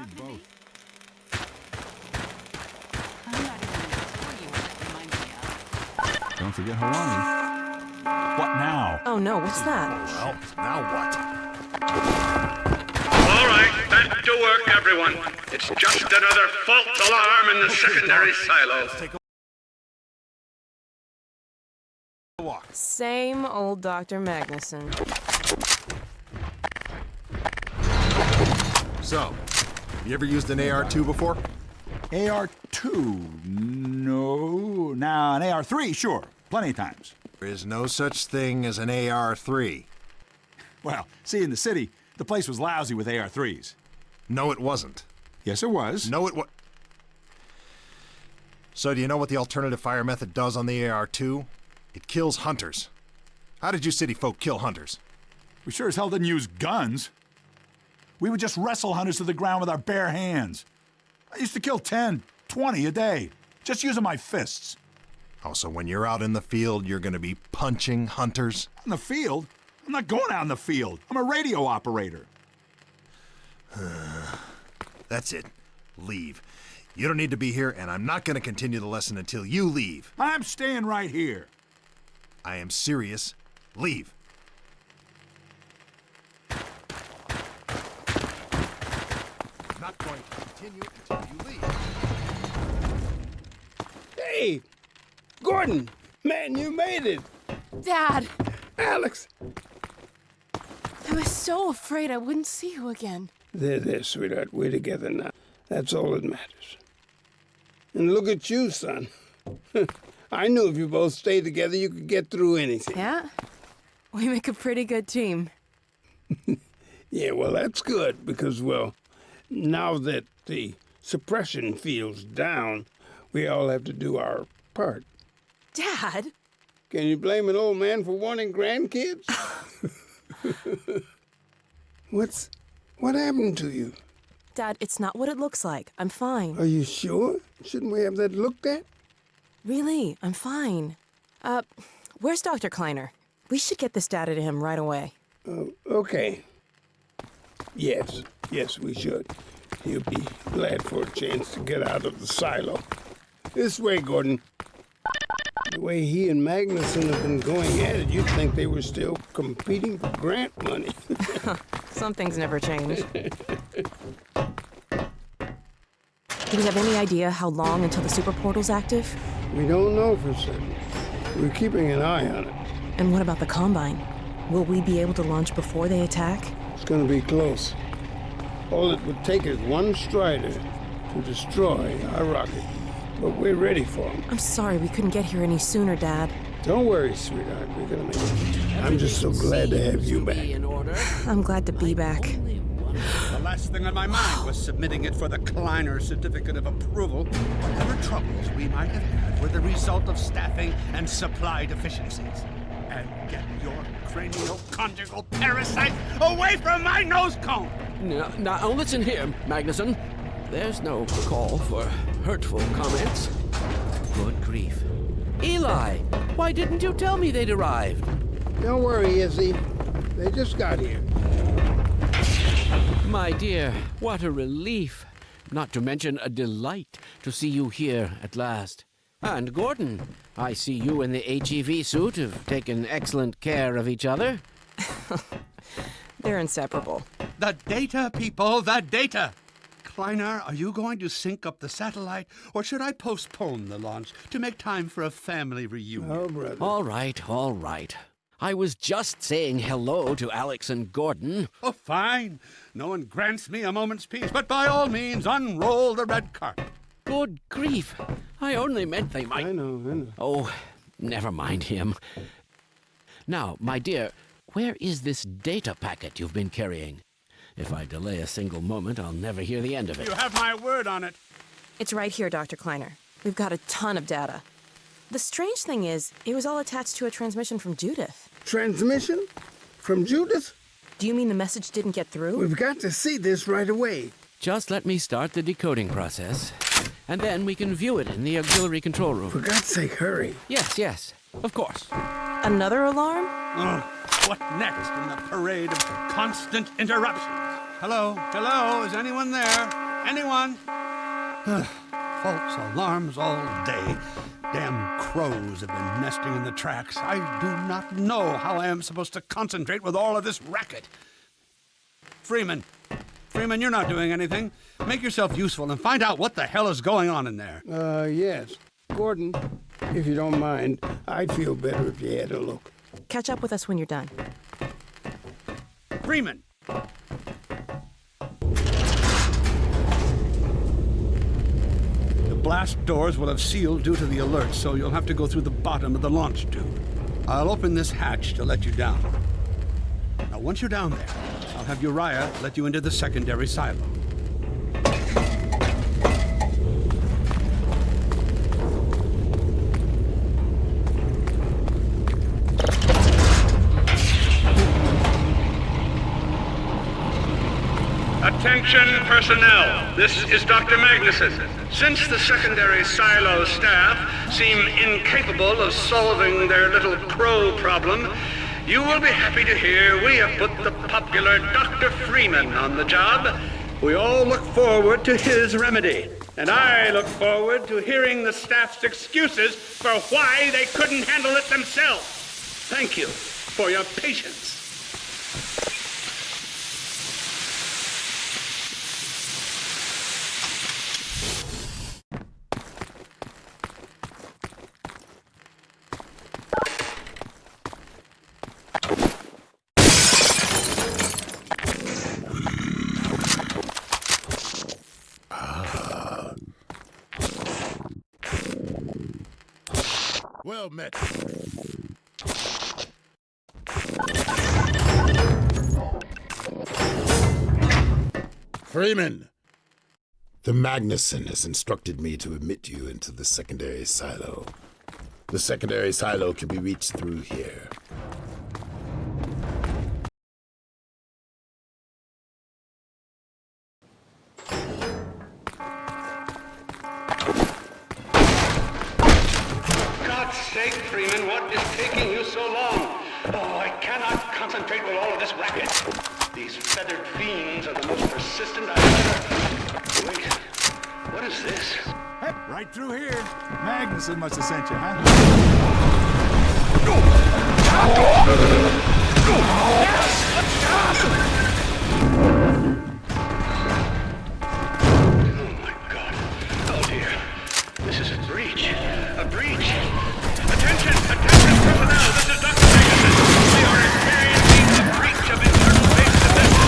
need both. I'm not even gonna tell you what it reminds me of. Don't forget Hawaii. What now? Oh no, what's that? Well, now what? All right, back to work, everyone. It's just another false alarm in the secondary silo. Same old Dr. Magnuson. So, have you ever used an AR-2 before? AR-2? No. Now, an AR-3, sure. Plenty of times. There is no such thing as an AR-3. Well, see, in the city, the place was lousy with AR-3s. No, it wasn't. Yes, it was. No, it was. So do you know what the alternative fire method does on the AR-2? It kills hunters. How did you city folk kill hunters? We sure as hell didn't use guns. We would just wrestle hunters to the ground with our bare hands. I used to kill 10, 20 a day, just using my fists. Oh, so when you're out in the field, you're gonna be punching hunters? In the field? I'm not going out in the field. I'm a radio operator. That's it. Leave. You don't need to be here, and I'm not gonna continue the lesson until you leave. I'm staying right here. I am serious. Leave. I'm not going to continue until you leave. Hey, Gordon, man, you made it. Dad, Alex. I was so afraid I wouldn't see you again. There, sweetheart. We're together now. That's all that matters. And look at you, son. I knew if you both stayed together, you could get through anything. Yeah? We make a pretty good team. Yeah, well, that's good because, well, now that the suppression field's down, we all have to do our part. Dad? Can you blame an old man for wanting grandkids? What happened to you? Dad, it's not what it looks like. I'm fine. Are you sure? Shouldn't we have that looked at? Really, I'm fine. Where's Dr. Kleiner? We should get this data to him right away. Okay. Yes, we should. He'll be glad for a chance to get out of the silo. This way, Gordon. The way he and Magnuson have been going at it, you'd think they were still competing for grant money. Some things never change. Do we have any idea how long until the super portal's active? We don't know for certain. We're keeping an eye on it. And what about the Combine? Will we be able to launch before they attack? It's gonna be close. All it would take is one Strider to destroy our rocket. But we're ready for him. I'm sorry we couldn't get here any sooner, Dad. Don't worry, sweetheart. We're gonna make it. I'm just so glad to have you back. I'm glad to be back. The last thing on my mind was submitting it for the Kleiner Certificate of Approval. Whatever troubles we might have had were the result of staffing and supply deficiencies. And get your cranial-conjugal parasite away from my nose cone! Now listen here, Magnuson. There's no call for hurtful comments. Good grief. Eli, why didn't you tell me they'd arrived? Don't worry, Izzy. They just got here. My dear, what a relief. Not to mention a delight to see you here at last. And Gordon, I see you in the HEV suit have taken excellent care of each other. They're inseparable. The data, people, the data! Kleiner, are you going to sync up the satellite, or should I postpone the launch to make time for a family reunion? Oh, brother. All right. I was just saying hello to Alex and Gordon. Oh, fine. No one grants me a moment's peace, but by all means, unroll the red carpet. Good grief. I only meant they might... I know. Oh, never mind him. Now, my dear, where is this data packet you've been carrying? If I delay a single moment, I'll never hear the end of it. You have my word on it. It's right here, Dr. Kleiner. We've got a ton of data. The strange thing is, it was all attached to a transmission from Judith. Transmission? From Judith? Do you mean the message didn't get through? We've got to see this right away. Just let me start the decoding process, and then we can view it in the auxiliary control room. For God's sake, hurry. Yes, of course. Another alarm? Oh, what next in the parade of constant interruptions? Hello, is anyone there? Anyone? False alarms all day. Damn crows have been nesting in the tracks. I do not know how I am supposed to concentrate with all of this racket. Freeman, you're not doing anything. Make yourself useful and find out what the hell is going on in there. Yes. Gordon, if you don't mind, I'd feel better if you had a look. Catch up with us when you're done. Freeman! The blast doors will have sealed due to the alert, so you'll have to go through the bottom of the launch tube. I'll open this hatch to let you down. Now, once you're down there, I'll have Uriah let you into the secondary silo. Attention personnel, this is Dr. Magnuson. Since the secondary silo staff seem incapable of solving their little crow problem, you will be happy to hear we have put the popular Dr. Freeman on the job. We all look forward to his remedy, and I look forward to hearing the staff's excuses for why they couldn't handle it themselves. Thank you for your patience. Well met. Freeman, the Magnuson has instructed me to admit you into the secondary silo. The secondary silo can be reached through here. God's sake, Freeman, what is taking you so long? Oh, I cannot concentrate with all of this racket. These feathered fiends are the most persistent I've ever... Wait, what is this? Hey, right through here. Magnuson must have sent you, huh? Oh my God. Oh dear. This is a breach. A breach. Attention personnel. This is Dr. Magnuson. We are experiencing a breach of internal base defenses.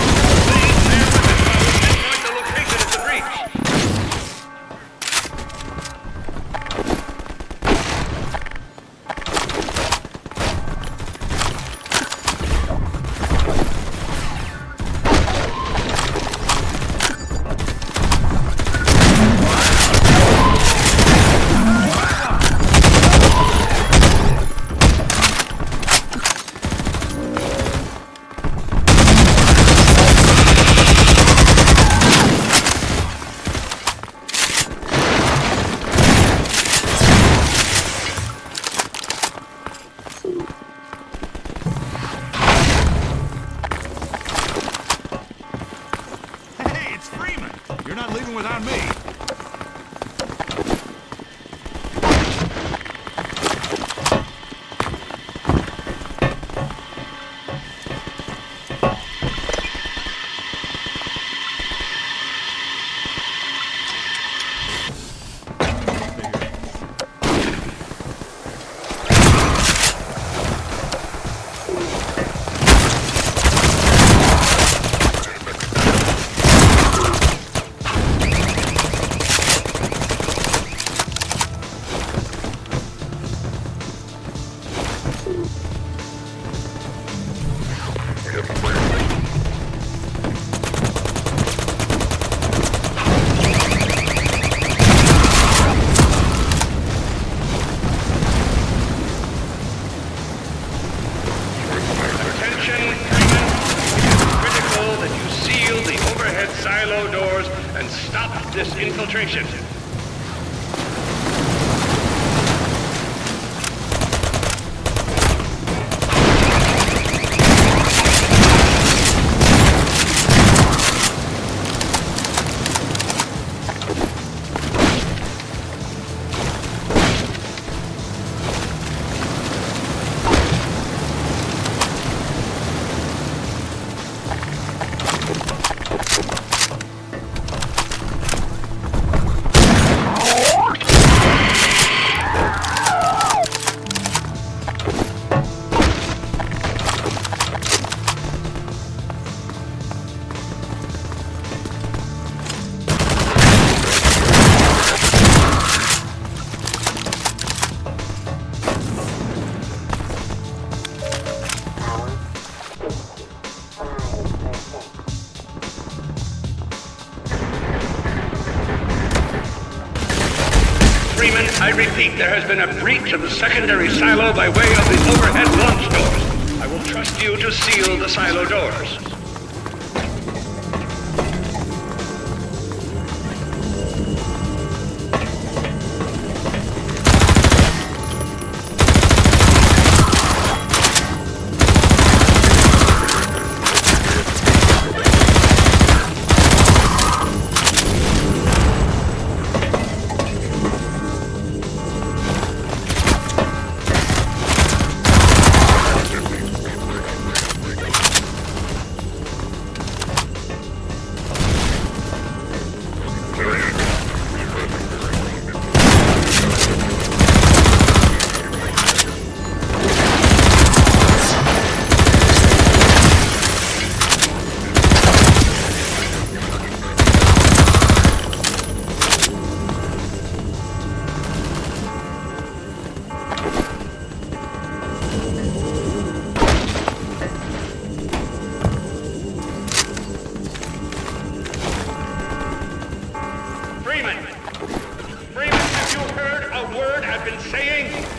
Please bear with us while we pinpoint the location of the breach. Hey, it's Freeman. You're not leaving without me. Attention, Freeman. It is critical that you seal the overhead silo doors and stop this infiltration. I repeat, there has been a breach of the secondary silo by way of the overhead launch doors. I will trust you to seal the silo doors.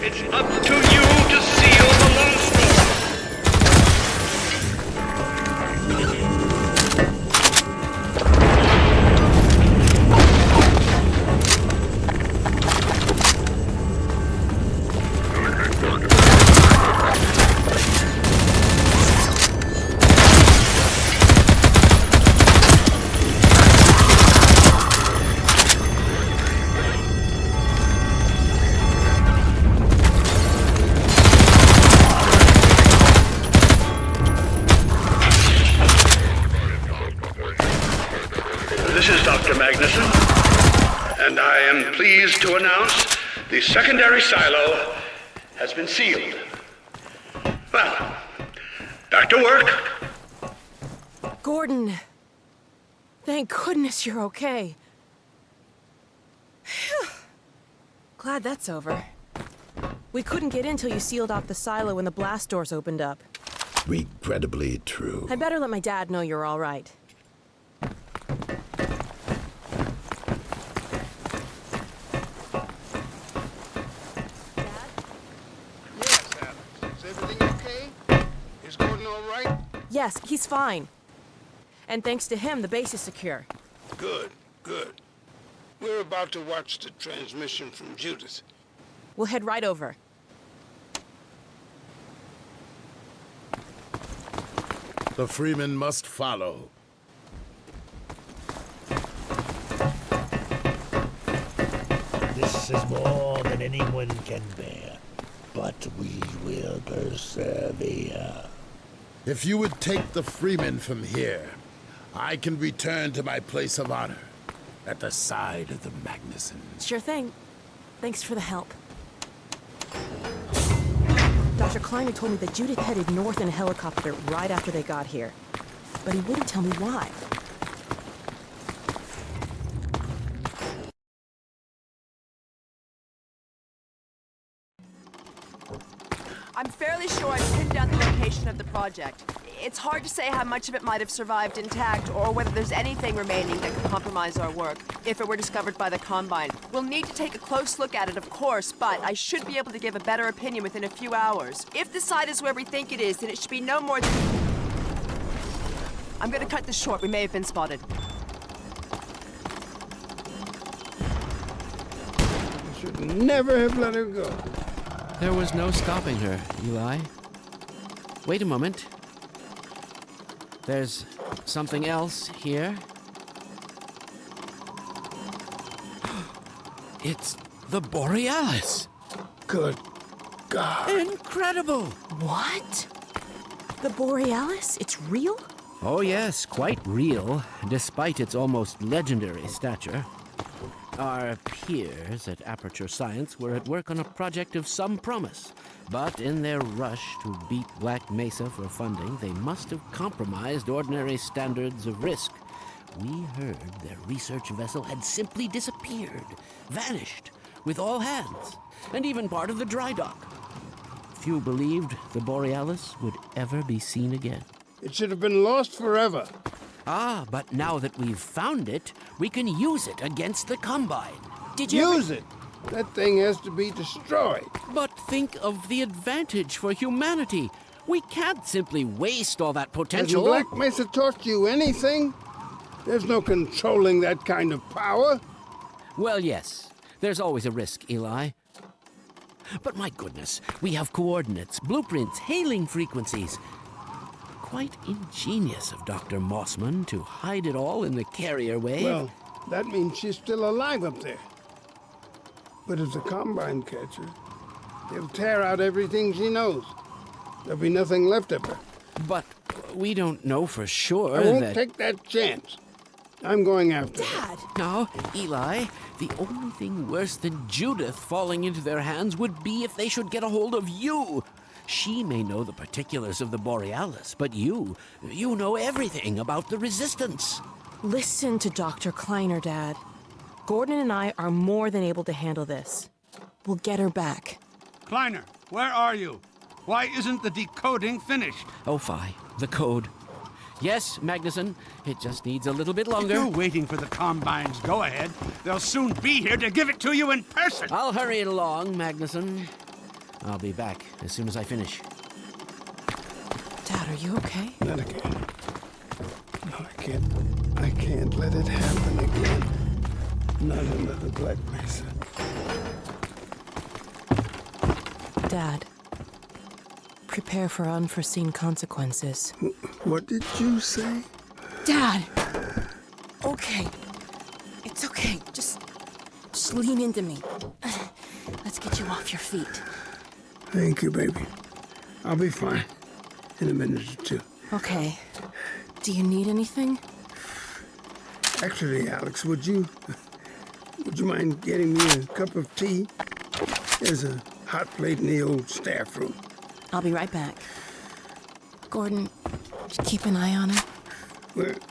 It's up to you to seal the launch door. This is Dr. Magnuson, and I am pleased to announce the secondary silo has been sealed. Well, back to work. Gordon, thank goodness you're okay. Phew. Glad that's over. We couldn't get in till you sealed off the silo when the blast doors opened up. Regrettably true. I better let my dad know you're all right. Yes, Alex. Is everything okay? Is Gordon all right? Yes, he's fine. And thanks to him, the base is secure. Good, good. We're about to watch the transmission from Judith. We'll head right over. The Freeman must follow. This is more than anyone can bear, but we will persevere. If you would take the Freeman from here, I can return to my place of honor at the side of the Magnusons. Sure thing. Thanks for the help. Dr. Kleiner told me that Judith headed north in a helicopter right after they got here. But he wouldn't tell me why. I'm fairly sure I've pinned down the location of the project. It's hard to say how much of it might have survived intact or whether there's anything remaining that could compromise our work if it were discovered by the Combine. We'll need to take a close look at it, of course, but I should be able to give a better opinion within a few hours. If the site is where we think it is, then it should be no more than... I'm gonna cut this short. We may have been spotted. I should never have let her go. There was no stopping her, Eli. Wait a moment. There's something else here. It's the Borealis. Good God. Incredible! What? The Borealis? It's real? Oh yes, quite real, despite its almost legendary stature. Our peers at Aperture Science were at work on a project of some promise, but in their rush to beat Black Mesa for funding, they must have compromised ordinary standards of risk. We heard their research vessel had simply disappeared, vanished, with all hands, and even part of the dry dock. Few believed the Borealis would ever be seen again. It should have been lost forever. Ah, but now that we've found it, we can use it against the Combine. Did you Use it? That thing has to be destroyed. But think of the advantage for humanity. We can't simply waste all that potential. Hasn't Black Mesa taught you anything? There's no controlling that kind of power. Well, yes. There's always a risk, Eli. But my goodness, we have coordinates, blueprints, hailing frequencies. Quite ingenious of Dr. Mossman to hide it all in the carrier wave. Well, that means she's still alive up there. But as a combine catcher, they'll tear out everything she knows. There'll be nothing left of her. But we don't know for sure I won't take that chance. I'm going after her. Dad! Now, Eli, the only thing worse than Judith falling into their hands would be if they should get a hold of you. She may know the particulars of the Borealis, but you know everything about the Resistance. Listen to Dr. Kleiner, Dad. Gordon and I are more than able to handle this. We'll get her back. Kleiner, where are you? Why isn't the decoding finished? Oh, Phi, the code. Yes, Magnuson, it just needs a little bit longer. If you're waiting for the Combine's go-ahead, they'll soon be here to give it to you in person. I'll hurry it along, Magnuson. I'll be back as soon as I finish. Dad, are you okay? Not again. No, I can't let it happen again. Not another Black Mesa. Dad, prepare for unforeseen consequences. What did you say? Dad! Okay. It's okay. Just lean into me. Let's get you off your feet. Thank you, baby. I'll be fine in a minute or two. Okay. Do you need anything? Actually, Alex, would you mind getting me a cup of tea? There's a hot plate in the old staff room. I'll be right back. Gordon, just keep an eye on her.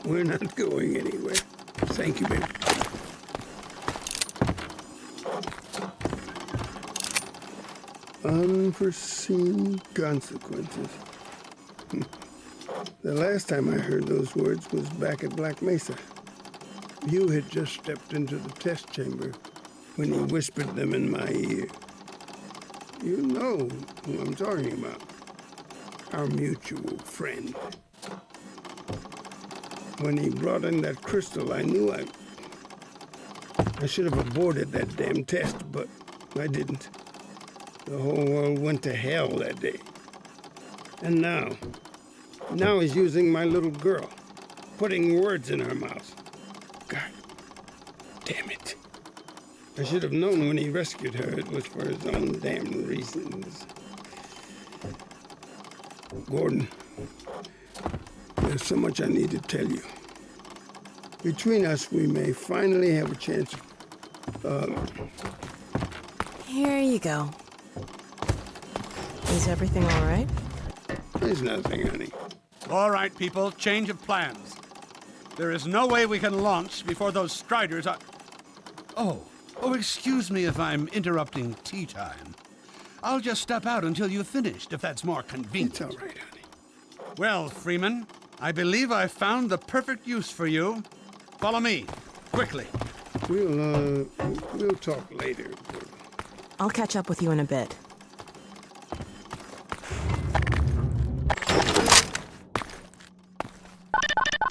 We're not going anywhere. Thank you, baby. Unforeseen consequences. The last time I heard those words was back at Black Mesa. You had just stepped into the test chamber when he whispered them in my ear. You know who I'm talking about. Our mutual friend. When he brought in that crystal, I knew I should have aborted that damn test, but I didn't. The whole world went to hell that day. And now he's using my little girl, putting words in her mouth. God damn it. I should have known when he rescued her it was for his own damn reasons. Gordon, there's so much I need to tell you. Between us, we may finally have a chance Here you go. Is everything all right? There's nothing, honey. All right, people, change of plans. There is no way we can launch before those Striders are... Oh, excuse me if I'm interrupting tea time. I'll just step out until you've finished, if that's more convenient. It's all right, honey. Well, Freeman, I believe I've found the perfect use for you. Follow me, quickly. We'll talk later. I'll catch up with you in a bit.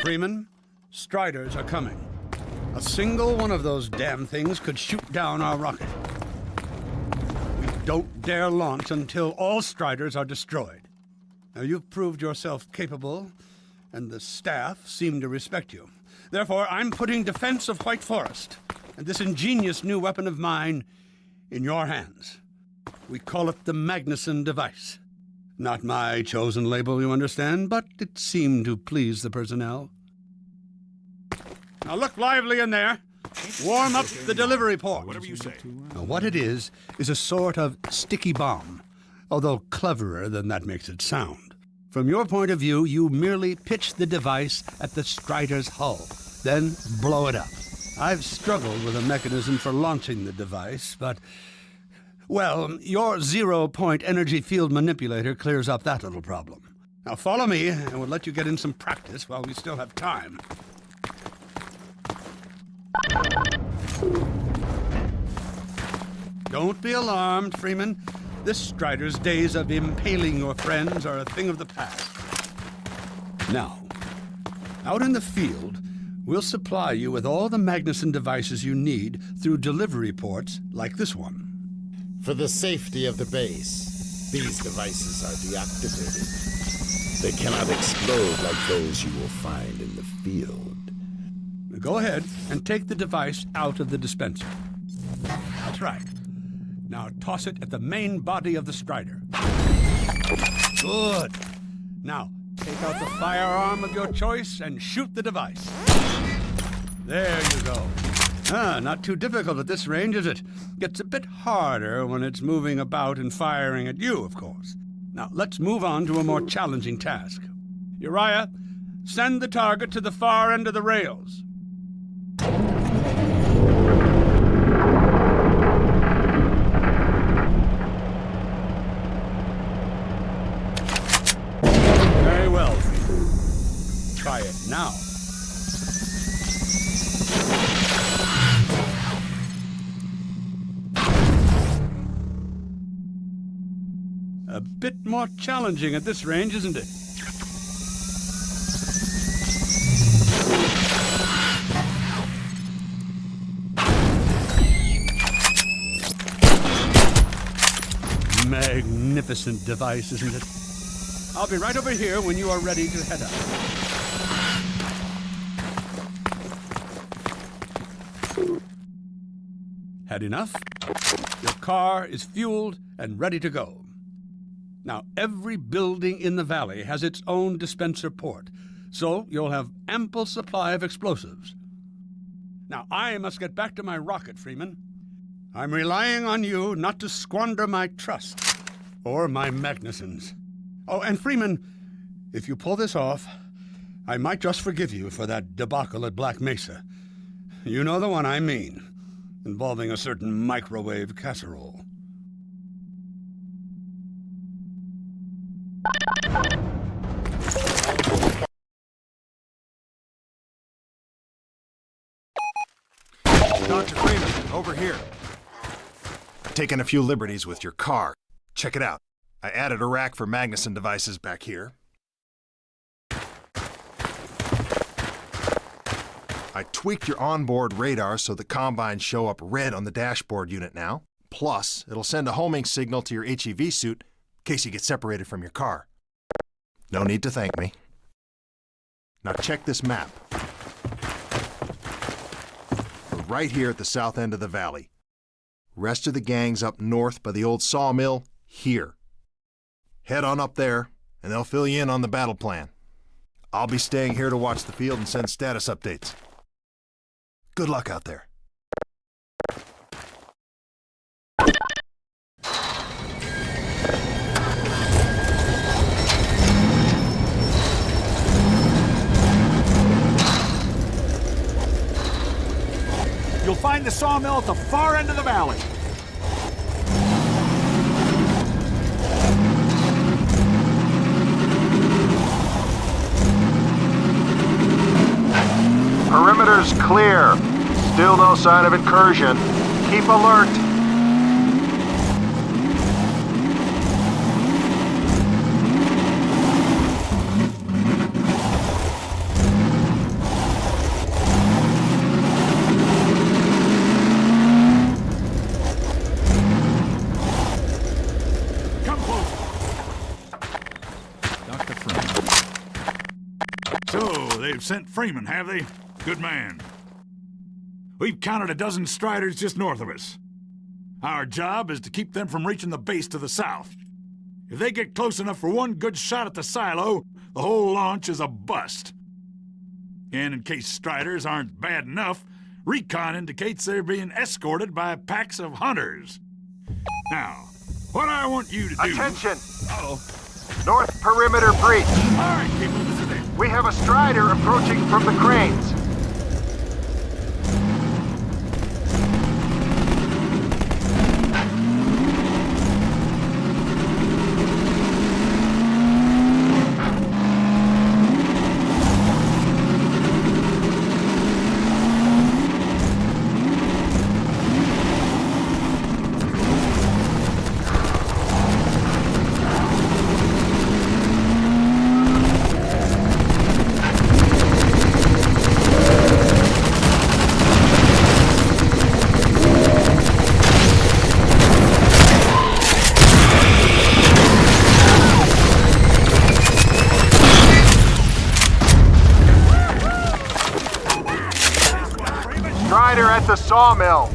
Freeman, Striders are coming. A single one of those damn things could shoot down our rocket. We don't dare launch until all Striders are destroyed. Now, you've proved yourself capable, and the staff seem to respect you. Therefore, I'm putting defense of White Forest and this ingenious new weapon of mine in your hands. We call it the Magnuson device. Not my chosen label, you understand, but it seemed to please the personnel. Now look lively in there. Warm up the delivery port. Whatever you say. Now, what it is a sort of sticky bomb, although cleverer than that makes it sound. From your point of view, you merely pitch the device at the Strider's hull, then blow it up. I've struggled with a mechanism for launching the device, but... well, your zero-point energy field manipulator clears up that little problem. Now follow me, and we'll let you get in some practice while we still have time. Don't be alarmed, Freeman. This Strider's days of impaling your friends are a thing of the past. Now, out in the field, we'll supply you with all the Magnuson devices you need through delivery ports like this one. For the safety of the base, these devices are deactivated. They cannot explode like those you will find in the field. Go ahead and take the device out of the dispenser. That's right. Now toss it at the main body of the Strider. Good. Now, take out the firearm of your choice and shoot the device. There you go. Not too difficult at this range, is it? Gets a bit harder when it's moving about and firing at you, of course. Now, let's move on to a more challenging task. Uriah, send the target to the far end of the rails. Very well. Try it now. A bit more challenging at this range, isn't it? Magnificent device, isn't it? I'll be right over here when you are ready to head out. Had enough? Your car is fueled and ready to go. Now, every building in the valley has its own dispenser port, so you'll have ample supply of explosives. Now, I must get back to my rocket, Freeman. I'm relying on you not to squander my trust, or my Magnusons. Oh, and Freeman, if you pull this off, I might just forgive you for that debacle at Black Mesa. You know the one I mean, involving a certain microwave casserole. Dr. Freeman, over here. Taking a few liberties with your car. Check it out. I added a rack for Magnuson devices back here. I tweaked your onboard radar so the combines show up red on the dashboard unit now. Plus, it'll send a homing signal to your HEV suit in case you get separated from your car. No need to thank me. Now check this map. We're right here at the south end of the valley. Rest of the gang's up north by the old sawmill, here. Head on up there, and they'll fill you in on the battle plan. I'll be staying here to watch the field and send status updates. Good luck out there. You'll find the sawmill at the far end of the valley. Perimeter's clear. Still no sign of incursion. Keep alert. Come closer. Dr. Freeman. So, they've sent Freeman, have they? Good man. We've counted a dozen Striders just north of us. Our job is to keep them from reaching the base to the south. If they get close enough for one good shot at the silo, the whole launch is a bust. And in case Striders aren't bad enough, recon indicates they're being escorted by packs of hunters. Now, what I want you to do... Attention! Uh-oh. North perimeter breach. All right, people, this is it. We have a Strider approaching from the cranes. at the sawmill.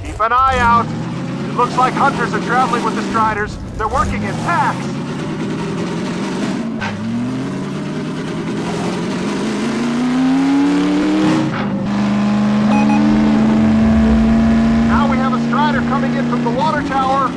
Keep an eye out. It looks like hunters are traveling with the Striders. They're working in packs. Now we have a Strider coming in from the water tower.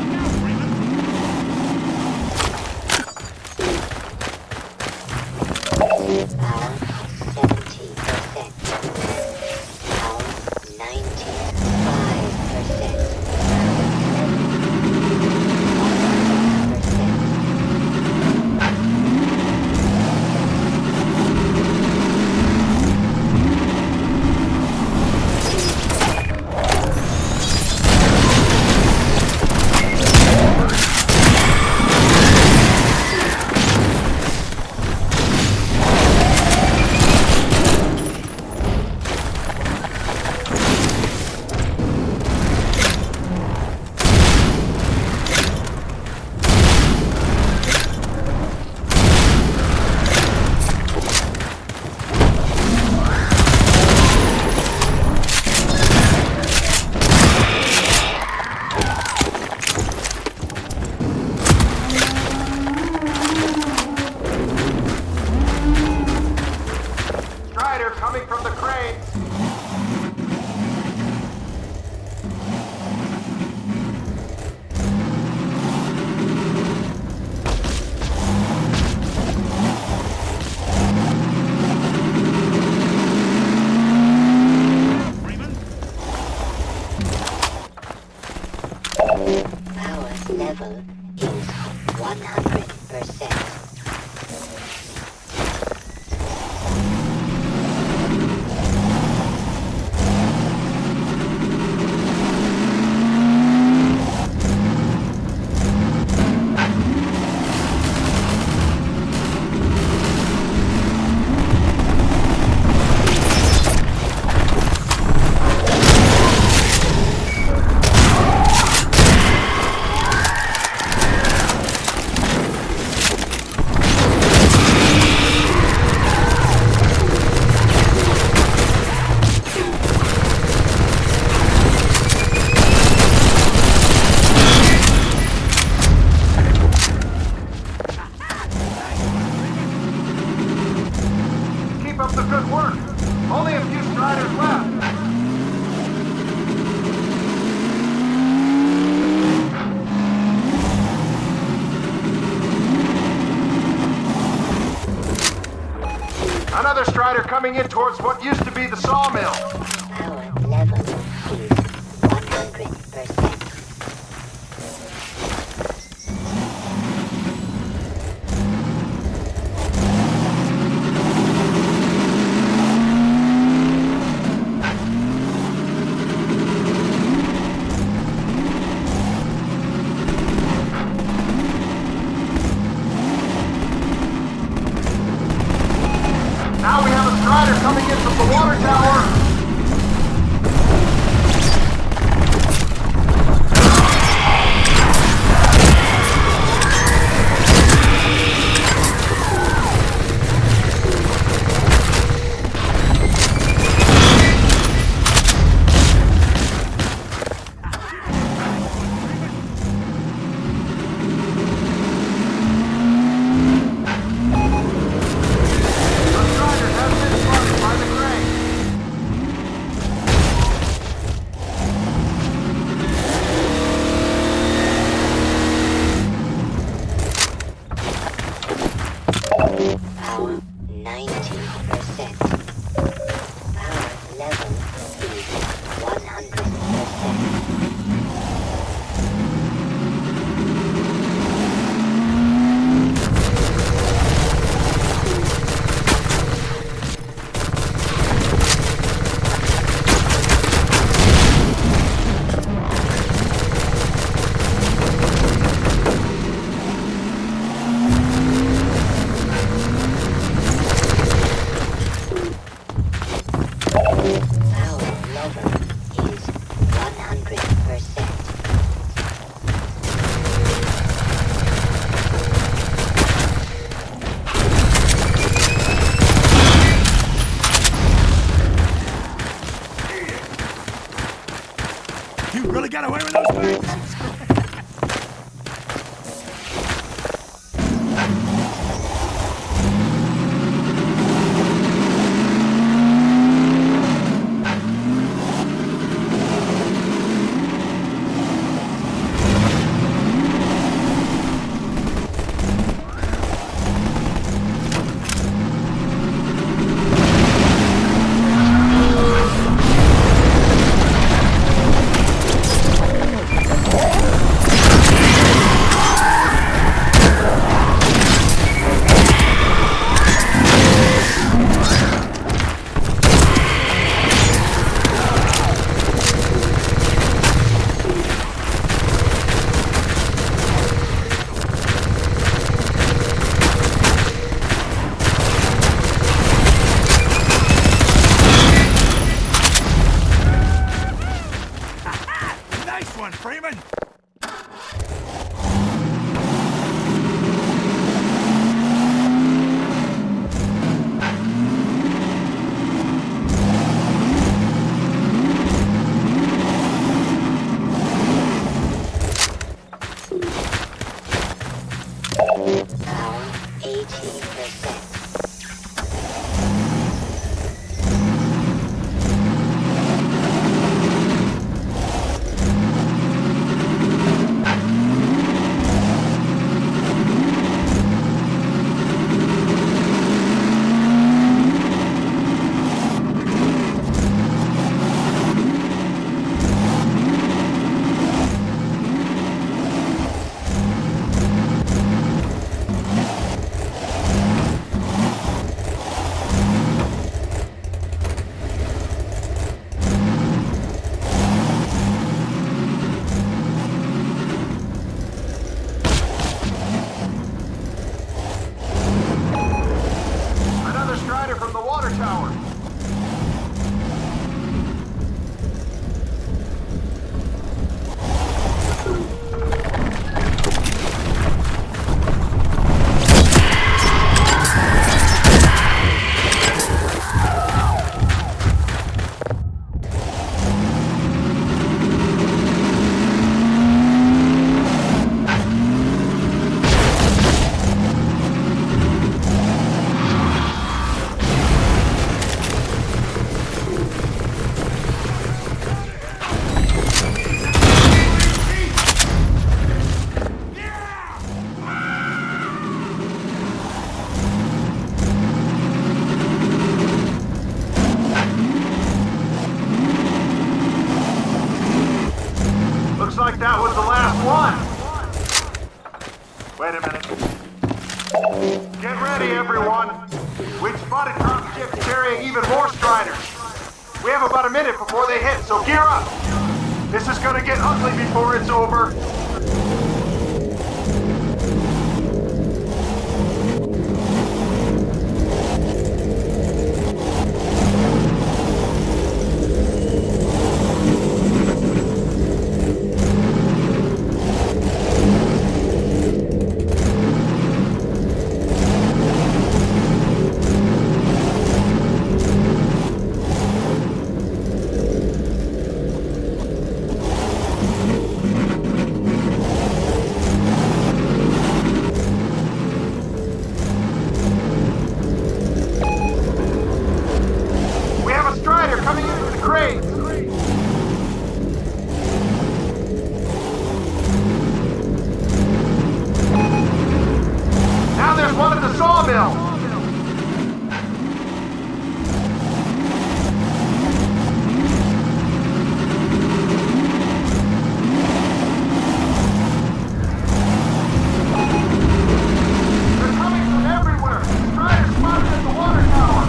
Coming from the crane. Power level is 100%. Another Strider coming in towards what used to be the sawmill. Power level is 100%. Now we have a Strider coming in from the water tower. Power 90%. Power level is 100%. Power 18%. Another Strider from the water tower. Looks like that was the last one. Wait a minute. Get ready, everyone. We've spotted drop ships carrying even more Striders. We have about a minute before they hit, so gear up. This is gonna get ugly before it's over. Coming in with the crates! Now there's one at the sawmill! They're coming from everywhere! Try to spot them at the water tower!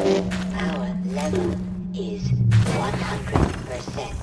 Power level is 100%.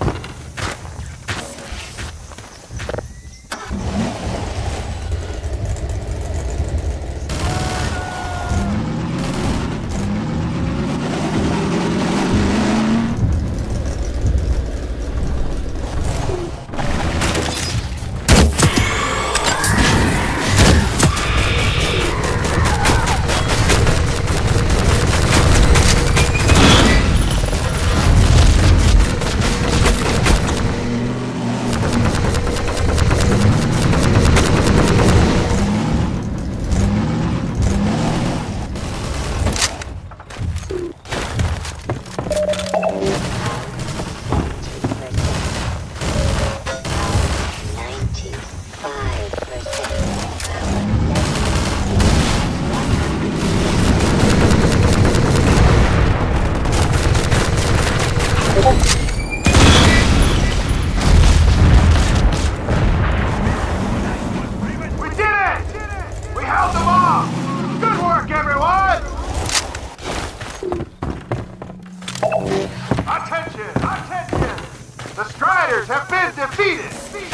Have been defeated!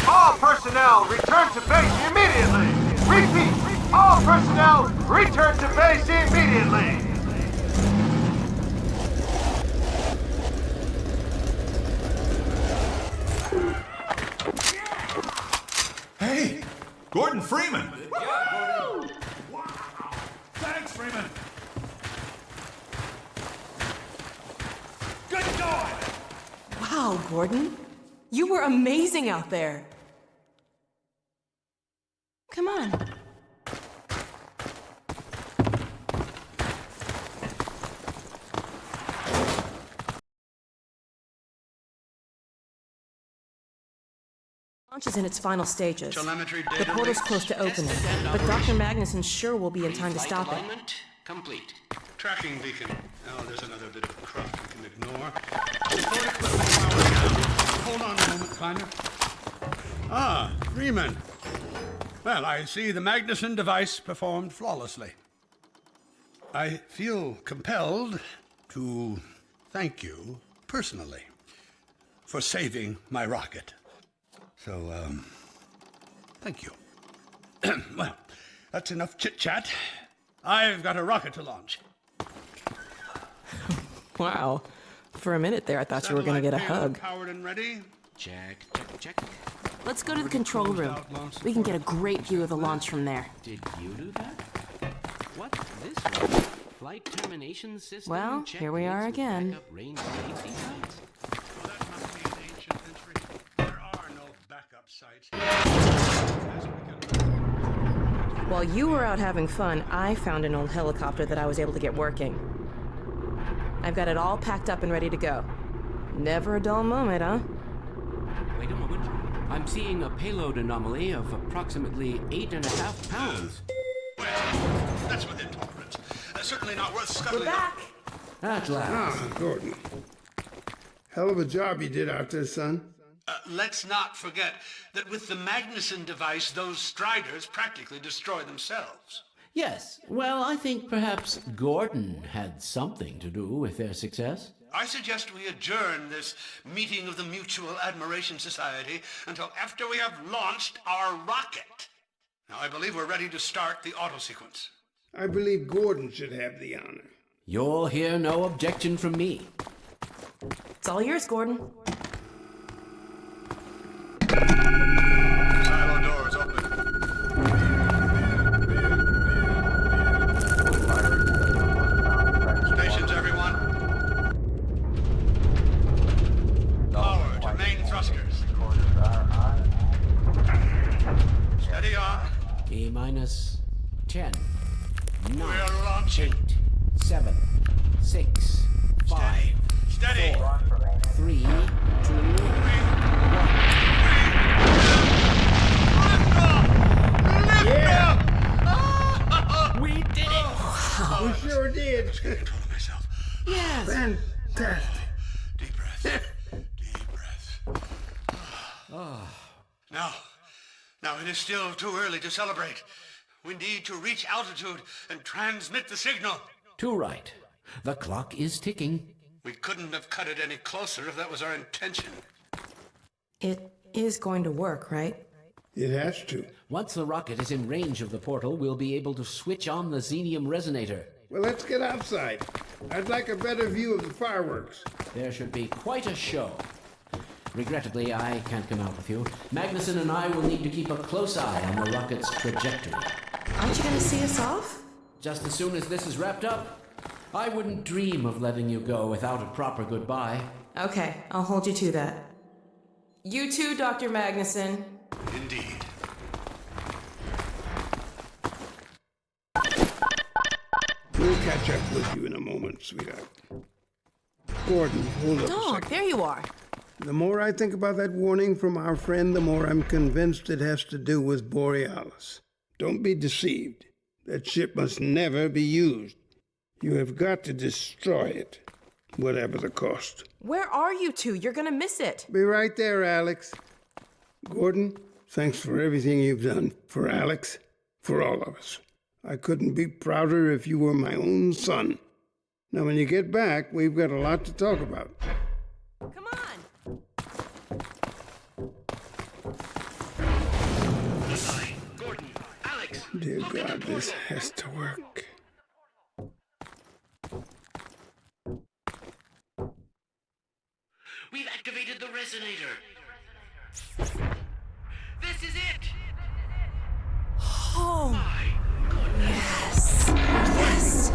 All personnel return to base immediately! Repeat! All personnel return to base immediately! Hey! Gordon Freeman! Wow! Thanks, Freeman! Good going! Wow, Gordon. You were amazing out there. Come on. Launch is in its final stages. Telemetry The data portal's links. close to opening, but Dr. Magnuson sure will be in time to stop it. Complete. Tracking beacon. Oh, there's another bit of cruft we can ignore. Support equipment powered down. Hold on a moment, Kleiner. Ah, Freeman. Well, I see the Magnuson device performed flawlessly. I feel compelled to thank you personally for saving my rocket. So, thank you. Well, that's enough chit-chat. I've got a rocket to launch. Wow. For a minute there, I thought you were going to get a hug. Powered and ready. Check, check, check. Let's go to the control room. We can get a great view of the launch from there. Did you do that? What's this one? Flight termination system? Well, check here we are leads with again. backup range safety sites? Well, that must be an ancient entry. There are no backup sites. While you were out having fun, I found an old helicopter that I was able to get working. I've got it all packed up and ready to go. Never a dull moment, huh? Wait a moment. I'm seeing a payload anomaly of approximately 8.5 pounds. Well, that's within tolerance. Certainly not worth scuttling. We're back! At last. Ah, Gordon. Hell of a job you did out there, son. Let's not forget that with the Magnuson device, those Striders practically destroy themselves. Yes, well, I think perhaps Gordon had something to do with their success. I suggest we adjourn this meeting of the Mutual Admiration Society until after we have launched our rocket. Now, I believe we're ready to start the auto sequence. I believe Gordon should have the honor. You'll hear no objection from me. It's all yours, Gordon. Silo doors open. Stations, everyone. Power to main thrusters. Steady on. E-minus 10, 9, We're launching. 8, 7, 6, 5, Steady. 4, 3, 2, 1. We did it! We sure did. Control of myself. Yes! Fantastic. Deep breath. Deep breath. Now it is still too early to celebrate. We need to reach altitude and transmit the signal. Too right. The clock is ticking. We couldn't have cut it any closer if that was our intention. It is going to work, right? It has to. Once the rocket is in range of the portal, we'll be able to switch on the xenium resonator. Well, let's get outside. I'd like a better view of the fireworks. There should be quite a show. Regrettably, I can't come out with you. Magnuson and I will need to keep a close eye on the rocket's trajectory. Aren't you going to see us off? Just as soon as this is wrapped up, I wouldn't dream of letting you go without a proper goodbye. Okay, I'll hold you to that. You too, Dr. Magnuson. Indeed. We'll catch up with you in a moment, sweetheart. Gordon, hold up a Dog, second. there you are. The more I think about that warning from our friend, the more I'm convinced it has to do with Borealis. Don't be deceived. That ship must never be used. You have got to destroy it, whatever the cost. Where are you two? You're going to miss it. Be right there, Alex. Gordon, thanks for everything you've done. For Alex, for all of us. I couldn't be prouder if you were my own son. Now, when you get back, we've got a lot to talk about. Come on. Goodbye, Gordon, Alex. Dear God, this has to work. We've activated the resonator. This is it. Oh. Yes. Yes.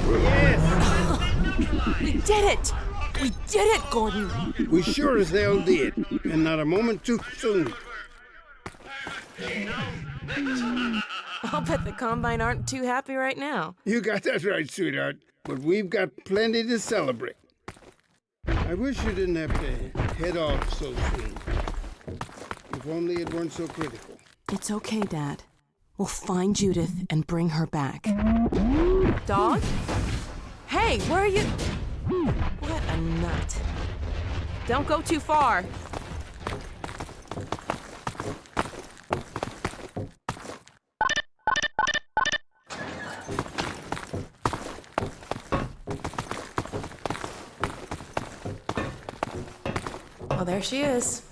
Yes! We did it. We did it, Gordon. We sure as hell did, and not a moment too soon. I'll bet the Combine aren't too happy right now. You got that right, sweetheart. But we've got plenty to celebrate. I wish you didn't have to head off so soon. If only it weren't so critical. It's okay, Dad. We'll find Judith and bring her back. Dog? Hey, where are you? What a nut. Don't go too far. Well, there she is.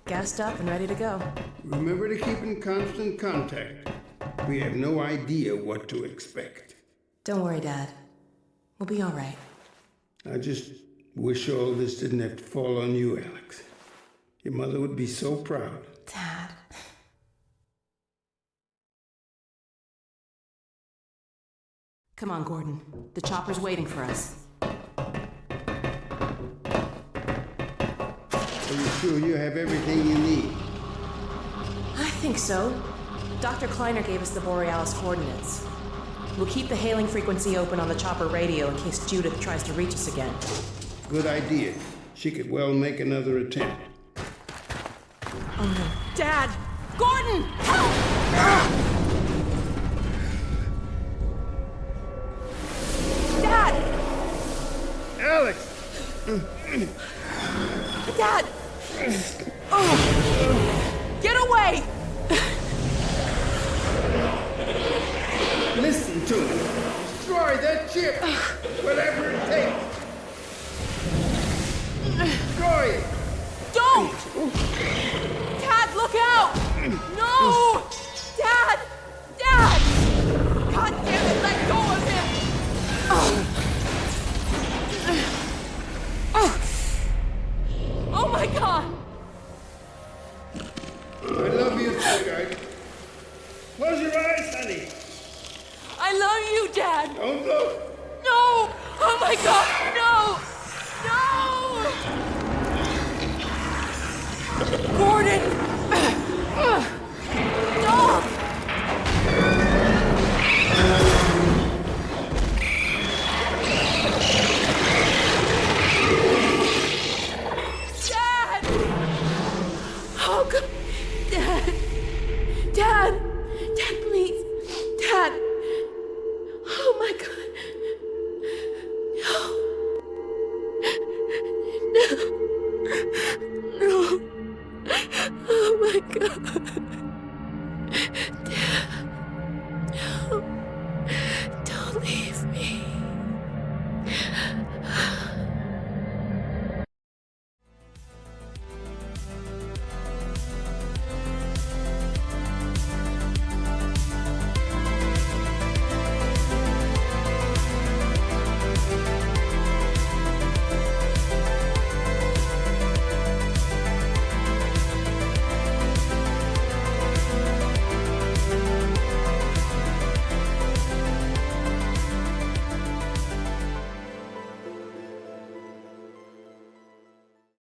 Gassed up and ready to go. Remember to keep in constant contact. We have no idea what to expect. Don't worry, Dad. We'll be all right. I just wish all this didn't have to fall on you, Alex. Your mother would be so proud. Dad. Come on, Gordon. The chopper's waiting for us. Are you sure you have everything you need? I think so. Dr. Kleiner gave us the Borealis coordinates. We'll keep the hailing frequency open on the chopper radio in case Judith tries to reach us again. Good idea. She could well make another attempt. Oh no. Dad! Gordon! Help! Dad! Alex! Dad! Oh! Get away! Listen to me. Destroy that ship! Whatever it takes! Destroy it! Don't! Dad, look out! No! Dad! Dad! God damn it, let go of him! Oh my God! I love you, sweetheart. Close your eyes, honey. I love you, Dad! Don't look! No! Oh my God, no! No! Gordon!